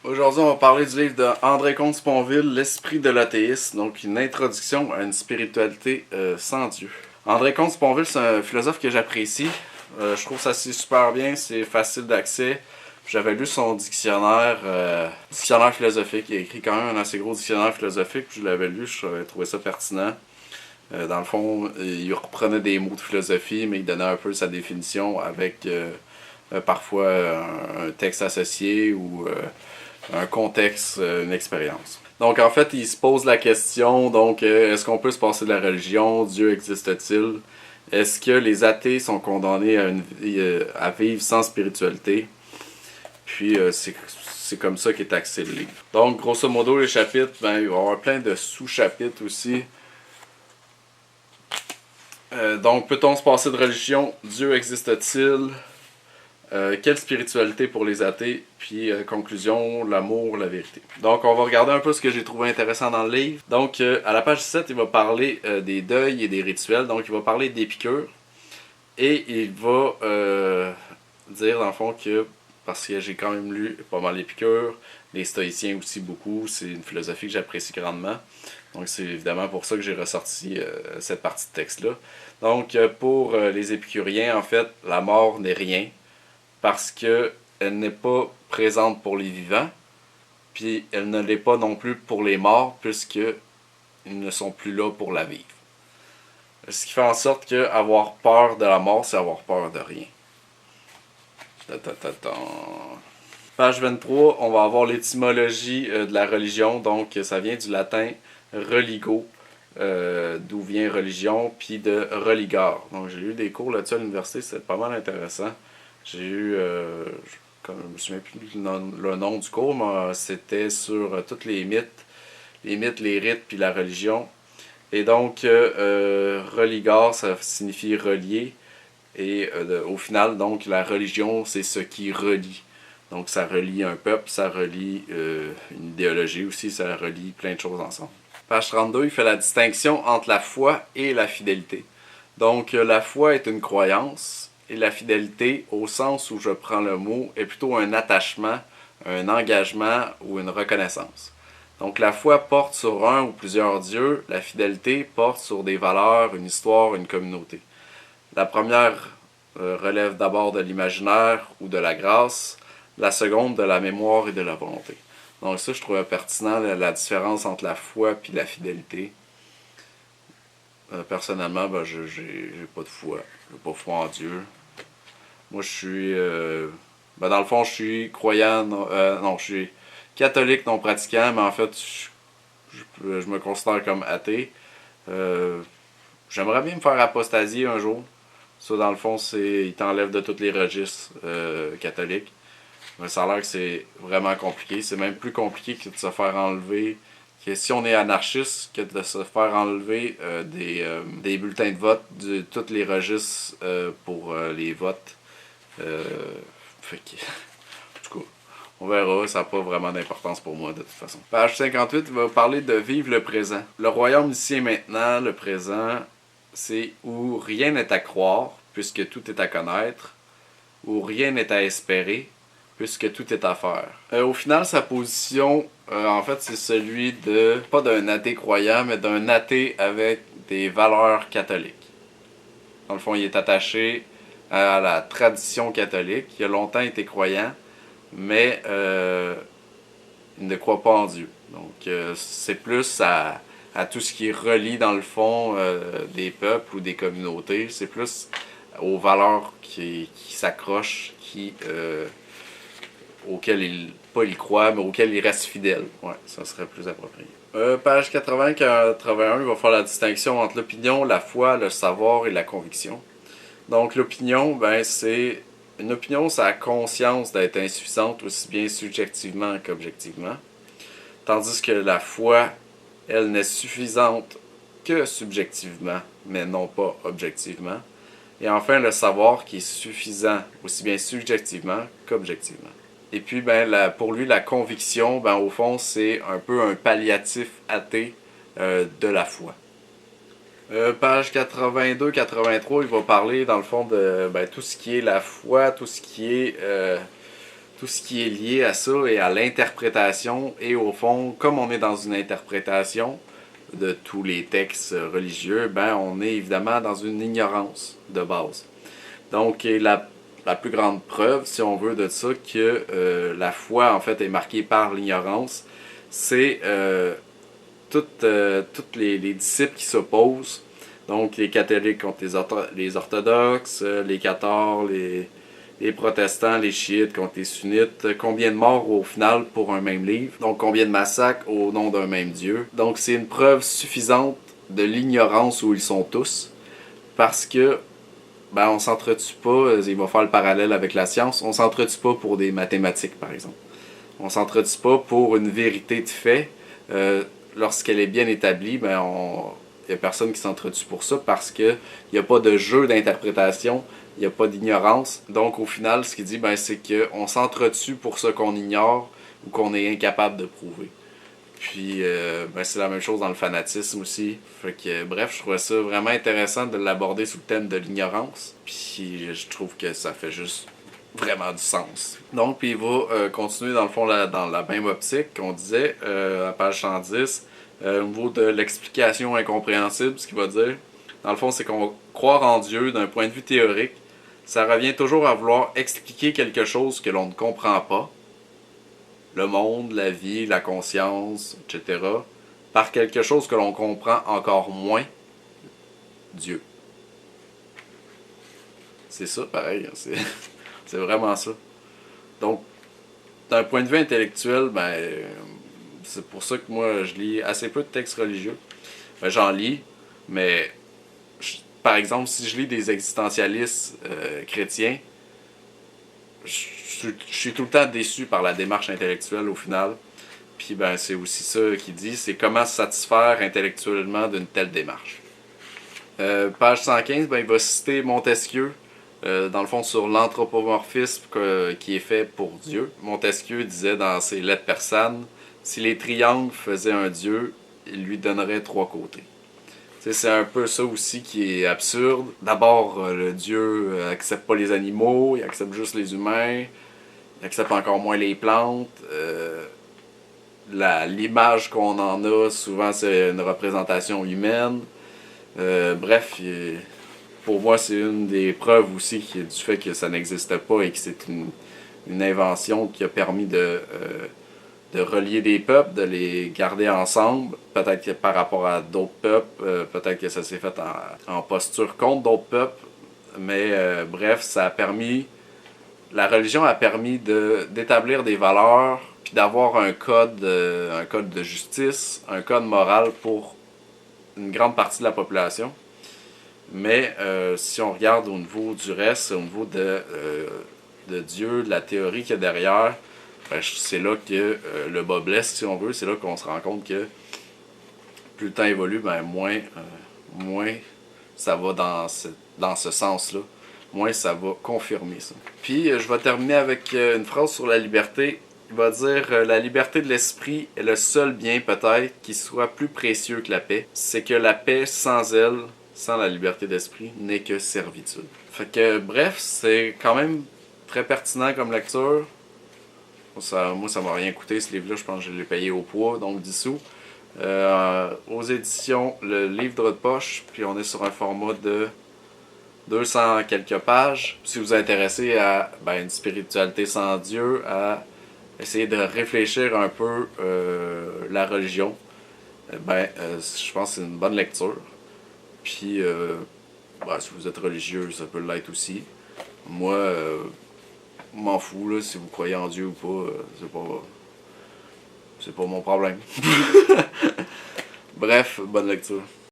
Aujourd'hui, on va parler du livre de André Comte-Sponville, L'esprit de l'athéiste, donc une introduction à une spiritualité sans Dieu. André Comte-Sponville, c'est un philosophe que j'apprécie. Je trouve ça super bien, c'est facile d'accès. J'avais lu son dictionnaire philosophique. Il a écrit quand même un assez gros dictionnaire philosophique, puis je l'avais lu, j'avais trouvé ça pertinent. Dans le fond, il reprenait des mots de philosophie, mais il donnait un peu sa définition avec parfois un texte associé ou un contexte, une expérience. Donc en fait, il se pose la question, donc est-ce qu'on peut se passer de la religion? Dieu existe-t-il? Est-ce que les athées sont condamnés à vivre sans spiritualité? Puis c'est comme ça qu'est axé le livre. Donc grosso modo, les chapitres, il va y avoir plein de sous-chapitres aussi. Donc peut-on se passer de religion? Dieu existe-t-il? Quelle spiritualité pour les athées? Puis conclusion, l'amour, la vérité. Donc on va regarder un peu ce que j'ai trouvé intéressant dans le livre. Donc à la page 7, il va parler des deuils et des rituels. Donc il va parler d'Épicure. Et il va dire dans le fond que, parce que j'ai quand même lu pas mal Épicure, les stoïciens aussi beaucoup, c'est une philosophie que j'apprécie grandement. Donc c'est évidemment pour ça que j'ai ressorti cette partie de texte-là. Donc pour les épicuriens, en fait, la mort n'est rien, parce qu'elle n'est pas présente pour les vivants, puis elle ne l'est pas non plus pour les morts, puisqu'ils ne sont plus là pour la vivre. Ce qui fait en sorte que avoir peur de la mort, c'est avoir peur de rien. Page 23, on va avoir l'étymologie de la religion, donc ça vient du latin religo, d'où vient religion, puis de religare. Donc j'ai eu des cours là-dessus à l'université, c'était pas mal intéressant. J'ai eu, je me souviens plus le nom du cours, mais c'était sur tous les mythes, les rites, puis la religion. Et donc, religare, ça signifie relier. Et au final, donc, la religion, c'est ce qui relie. Donc, ça relie un peuple, ça relie une idéologie aussi, ça relie plein de choses ensemble. Page 32, il fait la distinction entre la foi et la fidélité. Donc, la foi est une croyance, et la fidélité, au sens où je prends le mot, est plutôt un attachement, un engagement ou une reconnaissance. Donc la foi porte sur un ou plusieurs dieux, la fidélité porte sur des valeurs, une histoire, une communauté. La première relève d'abord de l'imaginaire ou de la grâce, la seconde de la mémoire et de la volonté. Donc ça, je trouvais pertinent la différence entre la foi et la fidélité. Personnellement, j'ai pas de foi. J'ai pas foi en Dieu. Moi, je suis... dans le fond, je suis croyant... non, je suis catholique non pratiquant, mais en fait, je me considère comme athée. J'aimerais bien me faire apostasier un jour. Ça, dans le fond, il t'enlève de tous les registres catholiques. Mais ça a l'air que c'est vraiment compliqué. C'est même plus compliqué que de se faire enlever. Que si on est anarchiste, que de se faire enlever des bulletins de vote de tous les registres pour les votes. Fait que, en tout cas, on verra, ça n'a pas vraiment d'importance pour moi de toute façon. Page 58, il va parler de vivre le présent. Le royaume ici et maintenant, le présent, c'est où rien n'est à croire, puisque tout est à connaître, où rien n'est à espérer, puisque tout est à faire. Au final, sa position, en fait, c'est celui de, pas d'un athée croyant, mais d'un athée avec des valeurs catholiques. Dans le fond, il est attaché à la tradition catholique. Il a longtemps été croyant, mais il ne croit pas en Dieu. Donc, c'est plus à tout ce qui relie, dans le fond, des peuples ou des communautés. C'est plus aux valeurs qui s'accrochent, auxquelles il croit, mais auxquelles il reste fidèle. Ouais, ça serait plus approprié. Page 80-81, il va faire la distinction entre l'opinion, la foi, le savoir et la conviction. Donc l'opinion, c'est... Une opinion, ça a conscience d'être insuffisante aussi bien subjectivement qu'objectivement. Tandis que la foi, elle n'est suffisante que subjectivement, mais non pas objectivement. Et enfin, le savoir qui est suffisant aussi bien subjectivement qu'objectivement. Et puis, pour lui, la conviction, au fond, c'est un peu un palliatif athée de la foi. Page 82-83, il va parler dans le fond de tout ce qui est la foi, tout ce qui est tout ce qui est lié à ça et à l'interprétation. Et au fond, comme on est dans une interprétation de tous les textes religieux, ben on est évidemment dans une ignorance de base. Donc la plus grande preuve, si on veut, de ça, que la foi en fait est marquée par l'ignorance, c'est toutes les disciples qui s'opposent. Donc les catholiques contre les orthodoxes, les cathars, les protestants, les chiites contre les sunnites. Combien de morts au final pour un même livre? Donc combien de massacres au nom d'un même Dieu? Donc c'est une preuve suffisante de l'ignorance où ils sont tous. Parce que ben, on s'entretue pas, il va faire le parallèle avec la science, on s'entretue pas pour des mathématiques par exemple. On s'entretue pas pour une vérité de fait. Lorsqu'elle est bien établie, ben il n'y a personne qui s'entretue pour ça parce qu'il n'y a pas de jeu d'interprétation, il n'y a pas d'ignorance. Donc au final, ce qu'il dit, ben, c'est qu'on s'entretue pour ce qu'on ignore ou qu'on est incapable de prouver. Puis ben, c'est la même chose dans le fanatisme aussi. Fait que bref, je trouvais ça vraiment intéressant de l'aborder sous le thème de l'ignorance. Puis je trouve que ça fait juste vraiment du sens. Donc, puis il va continuer dans le fond dans la même optique qu'on disait à page 110, au niveau de l'explication incompréhensible, ce qu'il va dire. Dans le fond, c'est qu'on va croire en Dieu d'un point de vue théorique. Ça revient toujours à vouloir expliquer quelque chose que l'on ne comprend pas. Le monde, la vie, la conscience, etc. par quelque chose que l'on comprend encore moins, Dieu. C'est ça, pareil. C'est vraiment ça. Donc, d'un point de vue intellectuel, ben, c'est pour ça que moi, je lis assez peu de textes religieux. Ben, j'en lis, mais par exemple, si je lis des existentialistes chrétiens, je suis tout le temps déçu par la démarche intellectuelle au final. Puis ben, c'est aussi ça qu'il dit, c'est comment se satisfaire intellectuellement d'une telle démarche. Page 115, ben, il va citer Montesquieu, dans le fond sur l'anthropomorphisme qui est fait pour Dieu. Montesquieu disait dans ses lettres persanes, si les triangles faisaient un Dieu, il lui donnerait 3 côtés. C'est un peu ça aussi qui est absurde. D'abord, le Dieu accepte pas les animaux, il accepte juste les humains, il accepte encore moins les plantes. L'image qu'on en a, souvent, c'est une représentation humaine. Bref, pour moi, c'est une des preuves aussi du fait que ça n'existait pas et que c'est une invention qui a permis de relier des peuples, de les garder ensemble. Peut-être que par rapport à d'autres peuples, peut-être que ça s'est fait en posture contre d'autres peuples. Mais bref, ça a permis... La religion a permis d'établir des valeurs, puis d'avoir un code de justice, un code moral pour une grande partie de la population. Mais si on regarde au niveau du reste, au niveau de Dieu, de la théorie qu'il y a derrière, ben, c'est là que le bas blesse, si on veut. C'est là qu'on se rend compte que plus le temps évolue, ben, moins ça va dans ce sens-là. Moins ça va confirmer ça. Puis je vais terminer avec une phrase sur la liberté. Il va dire la liberté de l'esprit est le seul bien peut-être qui soit plus précieux que la paix. C'est que la paix sans elle, sans la liberté d'esprit, n'est que servitude. Fait que bref, c'est quand même très pertinent comme lecture. Moi, ça m'a rien coûté ce livre-là. Je pense que je l'ai payé au poids, donc 10 sous. Aux éditions, le livre de poche. Puis on est sur un format de 200 quelques pages. Si vous vous intéressez à une spiritualité sans Dieu, à essayer de réfléchir un peu la religion, je pense que c'est une bonne lecture. Puis, si vous êtes religieux, ça peut l'être aussi. Moi, m'en fous, là, si vous croyez en Dieu ou pas, c'est pas mon problème. Bref, bonne lecture.